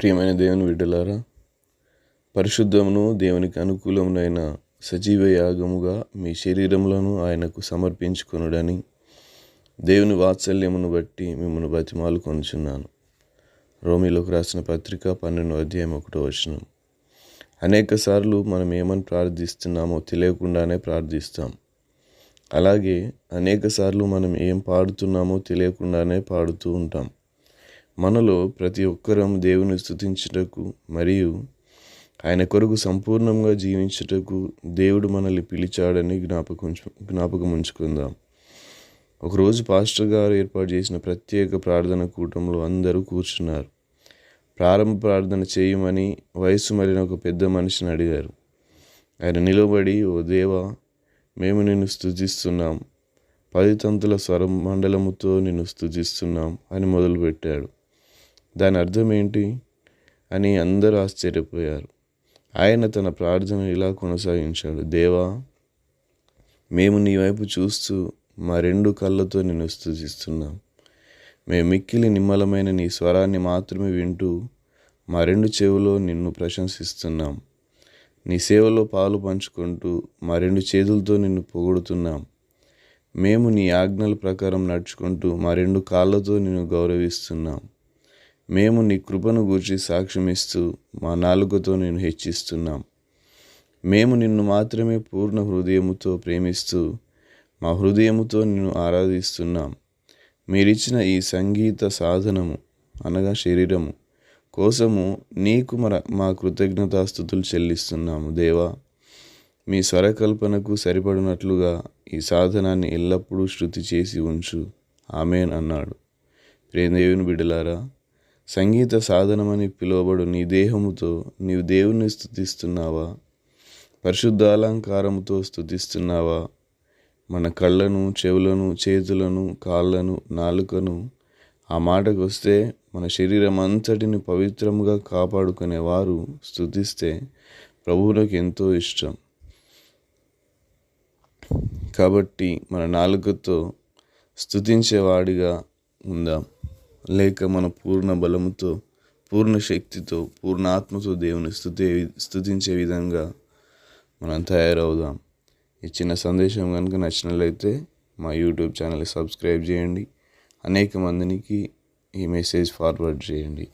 ప్రియమైన దేవుని బిడ్డలారా, పరిశుద్ధమును దేవునికి అనుకూలమునైన సజీవ యాగముగా మీ శరీరములను ఆయనకు సమర్పించుకొనుడని దేవుని వాత్సల్యమును బట్టి మిమ్మల్ని బతిమాలు కొనుచున్నాను. రోమీలోకి రాసిన పత్రిక 12:1 అనేక సార్లు మనం ఏమని ప్రార్థిస్తున్నామో తెలియకుండానే ప్రార్థిస్తాం. అలాగే అనేక సార్లు మనం ఏం పాడుతున్నామో తెలియకుండానే పాడుతూ ఉంటాం. మనలో ప్రతి ఒక్కరం దేవుని స్తుతించుటకు మరియు ఆయన కొరకు సంపూర్ణంగా జీవించుటకు దేవుడు మనల్ని పిలిచాడని జ్ఞాపకం ఉంచుకుందాం. ఒకరోజు పాస్టర్ గారు ఏర్పాటు చేసిన ప్రత్యేక ప్రార్థన కూటంలో అందరూ కూర్చున్నారు. ప్రారంభ ప్రార్థన చేయమని వయసు మళ్ళిన ఒక పెద్ద మనిషిని అడిగారు. ఆయన నిలబడి, ఓ దేవా, మేము నిన్ను స్తుతిస్తున్నాం, 10 తంతుల స్వరం మండలముతో నిన్ను స్తుతిస్తున్నాం అని మొదలుపెట్టాడు. దాని అర్థం ఏంటి అని అందరూ ఆశ్చర్యపోయారు. ఆయన తన ప్రార్థన ఇలా కొనసాగించాడు. దేవా, మేము నీ వైపు చూస్తూ మా 2 కళ్ళతో నిన్ను స్తుతిస్తున్నాం. మేము మిక్కిలి నిమ్మలమైన నీ స్వరాన్ని మాత్రమే వింటూ మా 2 చెవులో నిన్ను ప్రశంసిస్తున్నాం. నీ సేవలో పాలు పంచుకుంటూ మా 2 చేతులతో నిన్ను పొగుడుతున్నాం. మేము నీ ఆజ్ఞల ప్రకారం నడుచుకుంటూ మా 2 కాళ్ళతో నిన్ను గౌరవిస్తున్నాం. మేము నీ కృపను గూర్చి సాక్ష్యమిస్తూ మా నాలుకతో నిన్ను హెచ్చిస్తున్నాం. మేము నిన్ను మాత్రమే పూర్ణ హృదయముతో ప్రేమిస్తూ మా హృదయముతో నిన్ను ఆరాధిస్తున్నాం. మీరిచ్చిన ఈ సంగీత సాధనము అనగా శరీరము కోసము నీకు మా కృతజ్ఞతాస్తుతులు చెల్లిస్తున్నాము. దేవా, మీ స్వరకల్పనకు సరిపడినట్లుగా ఈ సాధనాన్ని ఎల్లప్పుడూ శృతి చేసి ఉంచు. ఆమేన్ అన్నాడు. ప్రియ దేవుని బిడ్డలారా, సంగీత సాధనమని పిలువబడు నీ దేహముతో నీవు దేవుని స్తుతిస్తున్నావా? పరిశుద్ధాలంకారముతో స్తుతిస్తున్నావా? మన కళ్ళను, చెవులను, చేతులను, కాళ్ళను, నాలుకను, ఆ మాటకు వస్తే మన శరీరం అంతటిని పవిత్రముగా కాపాడుకునేవారు స్తుతిస్తే ప్రభువులకు ఎంతో ఇష్టం. కాబట్టి మన నాలుకతో స్తుతించేవాడిగా ఉందాం. లేక మన పూర్ణ బలముతో, పూర్ణ శక్తితో, పూర్ణ ఆత్మతో దేవుని స్తుతించే విధంగా మనం తయారవుదాం. ఈ చిన్న సందేశం కనుక నచ్చినట్లయితే మా యూట్యూబ్ ఛానల్ని సబ్స్క్రైబ్ చేయండి. అనేక మందికి ఈ మెసేజ్ ఫార్వర్డ్ చేయండి.